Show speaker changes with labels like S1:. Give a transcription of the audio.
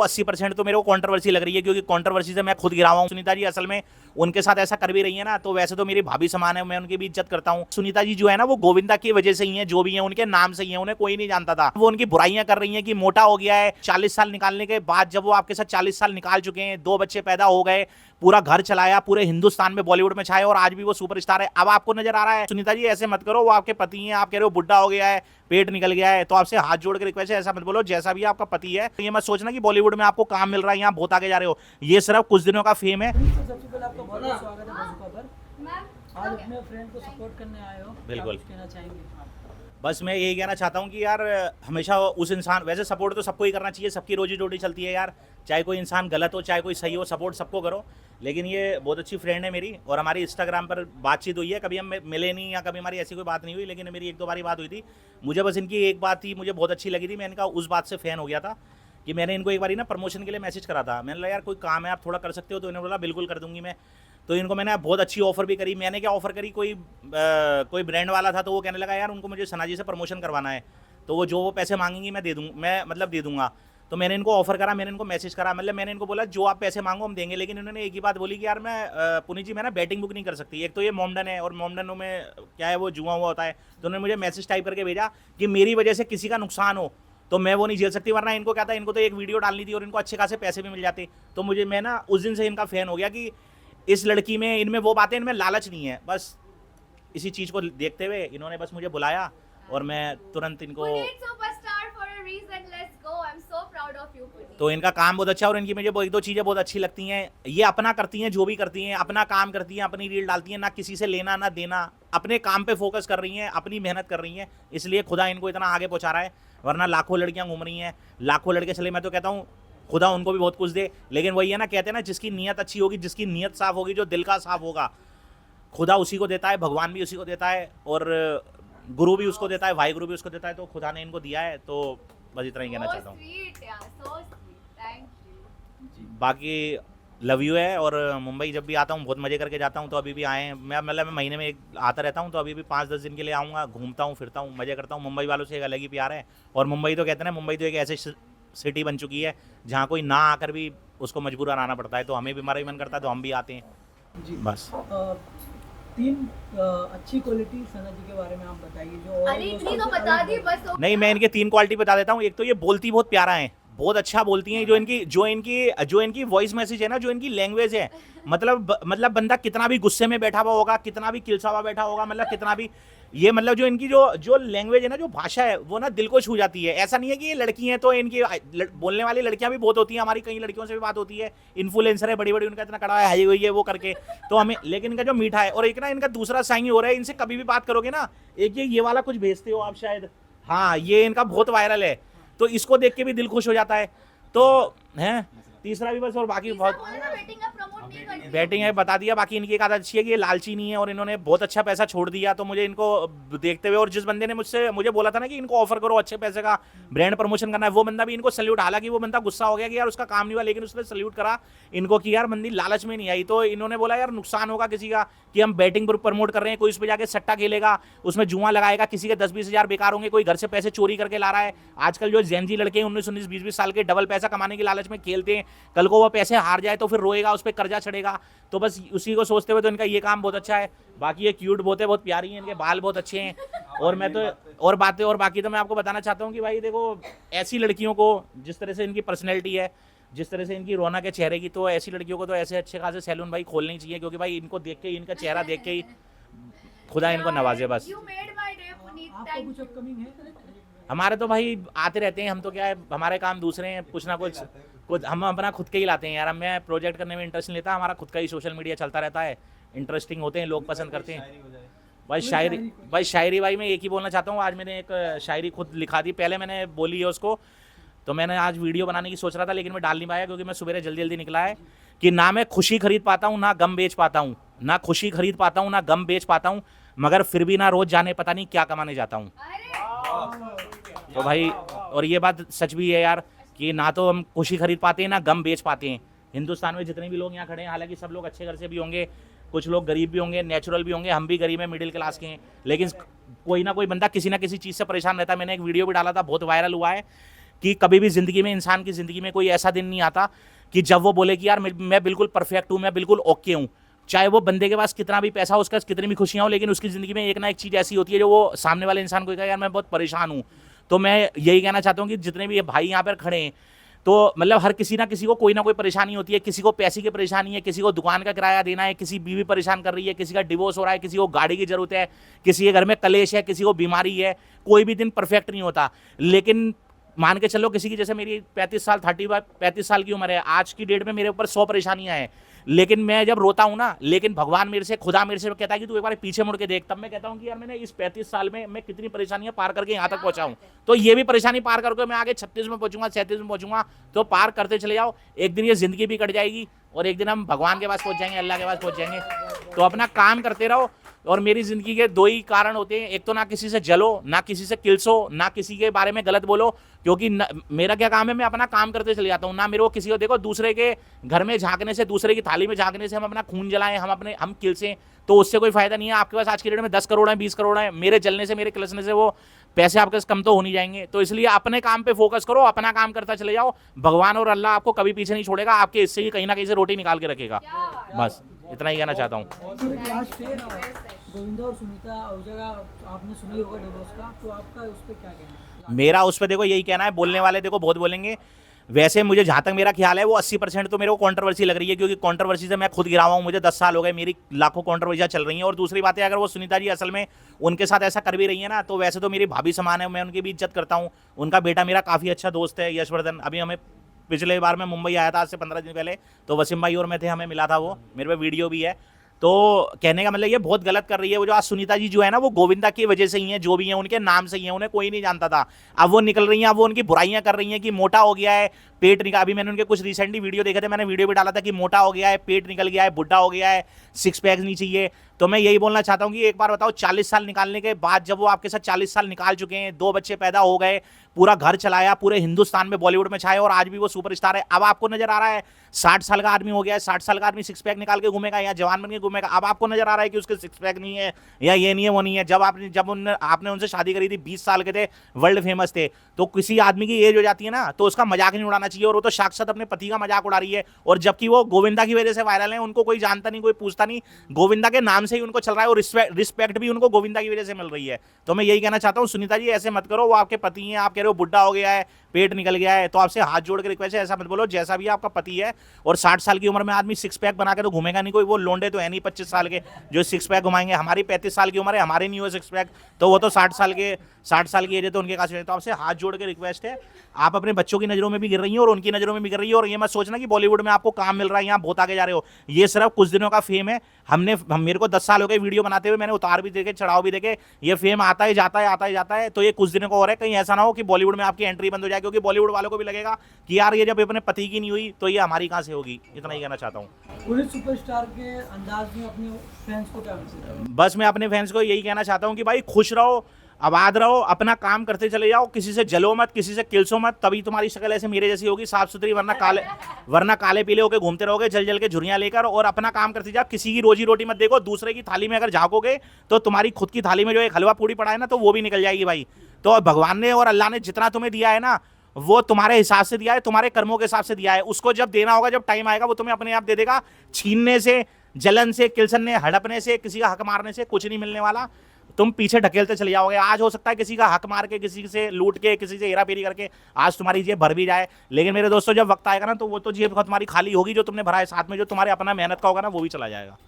S1: वो 80% तो मेरे को कंट्रोवर्सी लग रही है, क्योंकि कंट्रोवर्सी से मैं खुद गिरा हुआ हूँ। सुनीता जी असल में उनके साथ ऐसा कर भी रही है ना, तो वैसे तो मेरी भाभी समान है, मैं उनकी भी इज्जत करता हूँ। सुनीता जी जो है ना वो गोविंदा की वजह से ही है, जो भी है उनके नाम से ही है, उन्हें कोई नहीं जानता था। वो उनकी बुराइयां कर रही है कि मोटा हो गया है। 40 साल निकालने के बाद जब वो आपके साथ 40 साल निकाल चुके हैं, 2 बच्चे पैदा हो गए, पूरा घर चलाया, पूरे हिंदुस्तान में बॉलीवुड में छाए और आज भी वो सुपरस्टार है, अब आपको नजर आ रहा है। सुनीता जी ऐसे मत करो, वो आपके पति हैं, आप कह रहे हो बुढ़ा हो गया है, पेट निकल गया है, तो आपसे हाथ जोड़ के रिक्वेस्ट है ऐसा मत बोलो। जैसा भी आपका पति है, ये मत सोचना कि बॉलीवुड में आपको काम मिल रहा है, यहाँ बहुत आगे जा रहे हो, ये सिर्फ कुछ दिनों का फेम है।
S2: सबसे पहले आपका बहुत बहुत स्वागत है बजुका पर। आज अपने फ्रेंड को सपोर्ट करने आए हो,
S1: बिल्कुल।
S2: क्या कहना चाहेंगे?
S1: बस मैं यही कहना चाहता हूँ कि यार हमेशा उस इंसान, वैसे सपोर्ट तो सबको ही करना चाहिए, सबकी रोजी रोटी चलती है यार, चाहे कोई इंसान गलत हो चाहे कोई सही हो, सपोर्ट सबको करो। लेकिन ये बहुत अच्छी फ्रेंड है मेरी, और हमारी इंस्टाग्राम पर बातचीत हुई है, कभी हम मिले नहीं या कभी हमारी ऐसी कोई बात नहीं हुई, लेकिन मेरी 1-2 बारी बात हुई थी। मुझे बस इनकी एक बात थी, मुझे बहुत अच्छी लगी थी, मैं इनका उस बात से फ़ैन हो गया था कि मैंने इनको एक बारी ना प्रमोशन के लिए मैसेज करा था। मैंने बोला यार कोई काम है आप थोड़ा कर सकते हो, तो इन्होंने बोला बिल्कुल कर दूंगी मैं। तो इनको मैंने बहुत अच्छी ऑफर भी करी। मैंने क्या ऑफर करी, कोई ब्रांड वाला था, तो वो कहने लगा यार उनको मुझे सना जी से प्रमोशन करवाना है, तो वो जो वो पैसे मांगेंगी मैं दे दूंगा। तो मैंने इनको ऑफर करा, मैंने इनको मैसेज करा, मतलब मैंने इनको बोला जो आप पैसे मांगो हम देंगे, लेकिन इन्होंने एक ही बात बोली कि यार मैं पुनीत जी मैं ना बैटिंग बुक नहीं कर सकती, एक तो ये मोमडन है और मोमडनों में क्या है वो जुआ हुआ होता है। तो उन्होंने मुझे मैसेज टाइप करके भेजा कि मेरी वजह से किसी का नुकसान हो तो मैं वो नहीं झेल सकती, वरना इनको क्या था, इनको तो एक वीडियो डालनी थी और इनको अच्छे खासे पैसे भी मिल जाते। तो मैं ना उस दिन से इनका फ़ैन हो गया कि इस लड़की में, इनमें वो बातें, इनमें लालच नहीं है। बस इसी चीज़ को देखते हुए इन्होंने बस मुझे बुलाया और मैं तुरंत इनको, तो इनका काम बहुत अच्छा है और इनकी मुझे 1-2 चीज़ें बहुत अच्छी लगती हैं। ये अपना करती हैं, जो भी करती हैं अपना काम करती हैं, अपनी रील डालती हैं, ना किसी से लेना ना देना, अपने काम पे फोकस कर रही हैं, अपनी मेहनत कर रही हैं, इसलिए खुदा इनको इतना आगे पहुंचा रहा है। वरना लाखों लड़कियां घूम रही हैं, लाखों लड़के चले, मैं तो कहता हूँ खुदा उनको भी बहुत कुछ दे। लेकिन वही है ना, कहते हैं ना जिसकी नीयत अच्छी होगी, जिसकी नीयत साफ होगी, जो दिल का साफ होगा, खुदा उसी को देता है, भगवान भी उसी को देता है, और गुरु भी उसको देता है, भाई गुरु भी उसको देता है। तो खुदा ने इनको दिया है, तो बस इतना ही कहना चाहता हूँ। बाकी लव यू है, और मुंबई जब भी आता हूँ बहुत मज़े करके जाता हूँ। तो अभी भी आए हैं, मैं महीने में आता रहता हूँ, तो अभी भी 5-10 दिन के लिए आऊँगा, घूमता हूँ फिरता हूँ, मज़े करता हूँ। मुंबई वालों से एक अलग ही प्यार है। और मुंबई तो कहते हैं ना, मुंबई तो एक ऐसी सिटी बन चुकी है जहाँ कोई ना आकर भी उसको मजबूरन आना पड़ता है, तो हमें भी, हमारा भी मन करता है तो हम भी आते हैं जी। बस
S2: 3 अच्छी क्वालिटी सना जी के बारे में आप बताइए जो।
S3: अरे इतनी तो बता दी बस।
S1: नहीं, मैं इनके 3 क्वालिटी बता देता हूँ। एक तो ये बोलती बहुत प्यारा है, बहुत अच्छा बोलती हैं। जो इनकी वॉइस मैसेज है ना, जो इनकी लैंग्वेज है, मतलब बंदा कितना भी गुस्से में बैठा हुआ होगा, कितना भी किलसा हुआ बैठा होगा, मतलब कितना भी ये, मतलब जो इनकी जो लैंग्वेज है ना, जो भाषा है, वो ना दिल को छू जाती है। ऐसा नहीं है कि ये लड़की हैं तो इनकी बोलने वाली लड़कियां भी बहुत होती हैं, हमारी कई लड़कियों से भी बात होती है, इन्फ्लुएंसर है बड़ी बड़ी, उनका इतना कड़ा है, हाई हुई है वो करके, तो हमें, लेकिन इनका जो मीठा है। और एक ना इनका दूसरा साइन हो रहा है, इनसे कभी भी बात करोगे ना, एक ये वाला कुछ भेजते हो आप शायद, हाँ ये इनका बहुत वायरल है, तो इसको देख के भी दिल खुश हो जाता है। तो है तीसरा भी बस, और बाकी बहुत बैटिंग है बता दिया। बाकी इनकी एक आदत अच्छी है कि ये लालची नहीं है, और इन्होंने बहुत अच्छा पैसा छोड़ दिया, तो मुझे इनको देखते हुए, और जिस बंदे ने मुझे बोला था ना कि इनको ऑफर करो अच्छे पैसे का ब्रांड प्रमोशन करना है, वो बंदा भी इनको सल्यूट, हालांकि वो बंदा गुस्सा हो गया कि यार उसका काम नहीं हुआ, लेकिन उसने सल्यूट करा इनको कि यार बंदी लालच में नहीं आई। तो इन्होंने बोला यार नुकसान होगा किसी का कि हम बैटिंग प्रमोट कर रहे हैं, कोई उस पर जाके सट्टा खेलेगा, उसमें जुआ लगाएगा, किसी के 10-20 हज़ार बेकार होंगे, कोई घर से पैसे चोरी करके ला रहा है। आजकल जो जेनजी लड़के 19-19, 20-20 साल के डबल पैसा कमाने की लालच में खेलते हैं, कल को वो पैसे हार जाए तो फिर रोएगा, उस पर कर्जा चढ़ेगा, तो बस उसी को सोचते हुए तो इनका ये काम बहुत अच्छा है। बाकी ये क्यूट बहुत है, बहुत प्यारी है, इनके बाल बहुत अच्छे हैं, और मैं तो और बाकी तो मैं आपको बताना चाहता हूँ कि भाई देखो, ऐसी लड़कियों को, जिस तरह से इनकी पर्सनैलिटी है, जिस तरह से इनकी रौनक है चेहरे की, तो ऐसी लड़कियों को तो ऐसे अच्छे खासे सैलून भाई खोलने चाहिए, क्योंकि भाई इनको देख के, इनका चेहरा देख के ही खुदा इनको नवाजे। बस
S2: आपको कुछ अपकमिंग है?
S1: हमारे तो भाई आते रहते हैं, हम तो क्या है, हमारे काम दूसरे हैं, कुछ ना कुछ हम अपना खुद के ही लाते हैं यार। मैं प्रोजेक्ट करने में इंटरेस्ट नहीं लेता, हमारा खुद का ही सोशल मीडिया चलता रहता है, इंटरेस्टिंग होते हैं, लोग पसंद करते हैं। भाई शायरी भाई मैं एक ही बोलना चाहता हूँ, आज मैंने एक शायरी खुद लिखा दी, पहले मैंने बोली है उसको, तो मैंने आज वीडियो बनाने की सोच रहा था, लेकिन मैं डाल नहीं पाया क्योंकि मैं सुबह जल्दी निकला है, कि ना मैं खुशी खरीद पाता हूँ ना गम बेच पाता हूँ, ना खुशी खरीद पाता हूँ ना गम बेच पाता हूँ, मगर फिर भी ना रोज जाने पता नहीं क्या कमाने जाता हूँ। तो भाई, और ये बात सच भी है यार, कि ना तो हम खुशी खरीद पाते हैं ना गम बेच पाते हैं। हिंदुस्तान में जितने भी लोग यहाँ खड़े हैं, हालांकि सब लोग अच्छे घर से भी होंगे, कुछ लोग गरीब भी होंगे, नेचुरल भी होंगे, हम भी गरीब हैं, मिडिल क्लास के हैं, लेकिन कोई ना कोई बंदा किसी ना किसी चीज़ से परेशान रहता है। मैंने एक वीडियो भी डाला था, बहुत वायरल हुआ है, कि कभी भी ज़िंदगी में, इंसान की ज़िंदगी में कोई ऐसा दिन नहीं आता कि जब वो बोले कि यार मैं बिल्कुल परफेक्ट हूँ, मैं बिल्कुल ओके हूँ। चाहे वो बंदे के पास कितना भी पैसा हो, उसके पास कितनी भी खुशियाँ हो, लेकिन उसकी ज़िंदगी में एक ना एक चीज़ ऐसी होती है जो वो सामने वाले इंसान को कहेगा यार मैं बहुत परेशान हूँ। तो मैं यही कहना चाहता हूँ कि जितने भी भाई यहाँ पर खड़े हैं, तो मतलब हर किसी ना किसी को कोई ना कोई परेशानी होती है। किसी को पैसे की परेशानी है, किसी को दुकान का किराया देना है, किसी बीवी परेशान कर रही है, किसी का डिवोर्स हो रहा है, किसी को गाड़ी की जरूरत है, किसी के घर में कलेश है, किसी को बीमारी है। कोई भी दिन परफेक्ट नहीं होता। लेकिन मान के चलो किसी की, जैसे मेरी 35 साल की उम्र है, आज की डेट में मेरे ऊपर 100 परेशानियां हैं, लेकिन मैं जब रोता हूं ना, लेकिन भगवान मेरे से, खुदा मेरे से कहता है कि तू एक बार पीछे मुड़ के देख। तब मैं कहता हूं कि यार मैंने इस 35 साल में मैं कितनी परेशानियां पार करके यहां तक पहुंचा हूं। तो ये भी परेशानी पार करके मैं आगे 36 में पहुंचूंगा, 37 में पहुंचूंगा। तो पार करते चले जाओ, एक दिन ये जिंदगी भी कट जाएगी और एक दिन हम भगवान के पास पहुंच जाएंगे, अल्लाह के पास पहुंच जाएंगे। तो अपना काम करते रहो। और मेरी जिंदगी के दो ही कारण होते हैं, एक तो ना किसी से जलो, ना किसी से किलसो, ना किसी के बारे में गलत बोलो। क्योंकि मेरा क्या काम है, मैं अपना काम करते चले जाता हूँ। ना मेरे को किसी को, देखो दूसरे के घर में झांकने से, दूसरे की थाली में झांकने से हम अपना खून जलाएं, हम किलसें, तो उससे कोई फायदा नहीं है। आपके पास आज की डेट में 10 करोड़ है, 20 करोड़ है, मेरे जलने से, मेरे किलसने से वो पैसे आपके पास कम तो हो नहीं जाएंगे। तो इसलिए अपने काम पे फोकस करो, अपना काम करता चले जाओ। भगवान और अल्लाह आपको कभी पीछे नहीं छोड़ेगा, आपके इससे ही कहीं ना कहीं से रोटी निकाल के रखेगा। बस इतना ही कहना चाहता हूँ।
S2: गोविंदा और सुनीता उस जगह आपने सुनी होगा डिवोर्स का, तो आपका उस पर क्या कहना है?
S1: मेरा उस पर देखो यही कहना है, बोलने वाले देखो बहुत बोलेंगे। वैसे मुझे जहाँ तक मेरा ख्याल है वो 80% तो मेरे को कंट्रोवर्सी लग रही है, क्योंकि कंट्रोवर्सी से मैं खुद गिरा हुआ हूँ। मुझे 10 साल हो गए, मेरी लाखों कंट्रोवर्सियाँ चल रही हैं। और दूसरी बात है, अगर वो सुनीता जी असल में उनके साथ ऐसा कर भी रही है ना, तो वैसे तो मेरी भाभी समान है, मैं उनकी भी इज्जत करता हूँ। उनका बेटा मेरा काफ़ी अच्छा दोस्त है, यशवर्धन। अभी हमें पिछले बार मैं मुंबई आया था आज से 15 दिन पहले, तो वसीम भाई और मैं थे, हमें मिला था वो, मेरे पे वीडियो भी है। तो कहने का मतलब ये बहुत गलत कर रही है वो जो आज सुनीता जी जो है ना, वो गोविंदा की वजह से ही है, जो भी है उनके नाम से ही है, उन्हें कोई नहीं जानता था। अब वो निकल रही हैं, अब वो उनकी बुराइयां कर रही हैं कि मोटा हो गया है, पेट निकाल। अभी मैंने उनके कुछ रिसेंटली वीडियो देखे थे, मैंने वीडियो भी डाला था कि मोटा हो गया है, पेट निकल गया है, बुढ़ा हो गया है, 6 पैक नहीं चाहिए। तो मैं यही बोलना चाहता हूँ कि एक बार बताओ, 40 साल निकालने के बाद, जब वो आपके साथ 40 साल निकाल चुके हैं, 2 बच्चे पैदा हो गए, पूरा घर चलाया, पूरे हिंदुस्तान में बॉलीवुड में छाए और आज भी वो सुपरस्टार है, अब आपको नजर आ रहा है 60 साल का आदमी हो गया है, 60 साल का आदमी 6 पैक निकाल के घूमेगा या जवान बन के घूमेगा। अब आपको नजर आ रहा है कि उसके 6 पैक नहीं है या ये नहीं है, वो नहीं है। जब आपने उनसे शादी करी थी, 20 साल के थे, वर्ल्ड फेमस थे। तो किसी आदमी की एज हो जाती है ना, तो उसका मजाक नहीं उड़ाना चाहिए। और वो तो साक्षात अपने पति का मजाक उड़ा रही है, और जबकि वो गोविंदा की वजह से वायरल है, उनको कोई जानता नहीं, कोई पूछता नहीं, गोविंदा के नाम से ही उनको चल रहा है, और रिस्पेक्ट भी उनको गोविंदा की वजह से मिल रही है। तो मैं यही कहना चाहता हूँ, सुनीता जी ऐसे मत करो, वो आपके पति हैं, आप कह रहे हो बुढ़ा हो गया है, पेट निकल गया है, तो आपसे हाथ जोड़ के रिक्वेस्ट है, ऐसा मत बोलो। जैसा भी आपका पति है, और 60 साल की उम्र में आदमी 6 पैक बना के तो घूमेगा नहीं, कोई वो लोंडे तो है नहीं 25 साल के जो 6 पैक घुमाएंगे। हमारी 35 साल की उम्र है, हमारे नहीं हुए 6 पैक, तो वो तो 60 साल की एज है, तो उनके पास। तो आपसे हाथ जोड़ के रिक्वेस्ट है, आप अपने बच्चों की नज़रों में भी गिर रही हैं और उनकी नज़रों में भी गिर रही है। और ये मत सोचना कि बॉलीवुड में आपको काम मिल रहा है, यहाँ बहुत आगे जा रहे हो। ये सिर्फ कुछ दिनों का फेम है। मेरे को 10 साल हो गए वीडियो बनाते हुए, मैंने उतार भी देखे, चढ़ाव भी देखे। ये फेम आता ही जाता है, आता ही जाता है। तो ये कुछ दिनों का और है, कहीं ऐसा ना हो कि बॉलीवुड में आपकी एंट्री बंद हो जाए, क्योंकि बॉलीवुड वालों को भी लगेगा कि यार ये जब अपने पति की नहीं हुई तो ये हमारी कहाँ से होगी। इतना ही कहना चाहता हूँ।
S2: पूरे सुपरस्टार के अंदाज में अपने फैंस को क्या मैसेज है?
S1: बस मैं अपने फैंस को यही कहना चाहता हूँ कि भाई खुश रहो, आबाद रहो, अपना काम करते चले जाओ, किसी से जलो मत, किसी से किलसो मत, तभी तुम्हारी शक्ल ऐसे मेरे जैसी होगी, साफ सुथरी। वरना काले पीले होकर घूमते रहोगे जल जल के झुर्रियां लेकर। और अपना काम करते जाओ, किसी की रोजी रोटी मत देखो। दूसरे की थाली में अगर झांकोगे तो तुम्हारी खुद की थाली में जो एक हलवा पूड़ी पड़ा है ना, तो वो भी निकल जाएगी भाई। तो भगवान ने और अल्लाह ने जितना तुम्हें दिया है ना, वो तुम्हारे हिसाब से दिया है, तुम्हारे कर्मों के हिसाब से दिया है। उसको जब देना होगा, जब टाइम आएगा, वो तुम्हें अपने आप दे देगा। छीनने से, जलन से, किलसने, हड़पने से, किसी का हक मारने से कुछ नहीं मिलने वाला। तुम पीछे ढकेलते चले जाओगे। आज हो सकता है किसी का हक मार के, किसी से लूट के, किसी से हेरा फेरी करके आज तुम्हारी जेब भर भी जाए, लेकिन मेरे दोस्तों जब वक्त आएगा ना, तो वो तो जेब तुम्हारी खाली होगी, जो तुमने भरा है, साथ में जो तुम्हारे अपना मेहनत का होगा ना, वो भी चला जाएगा।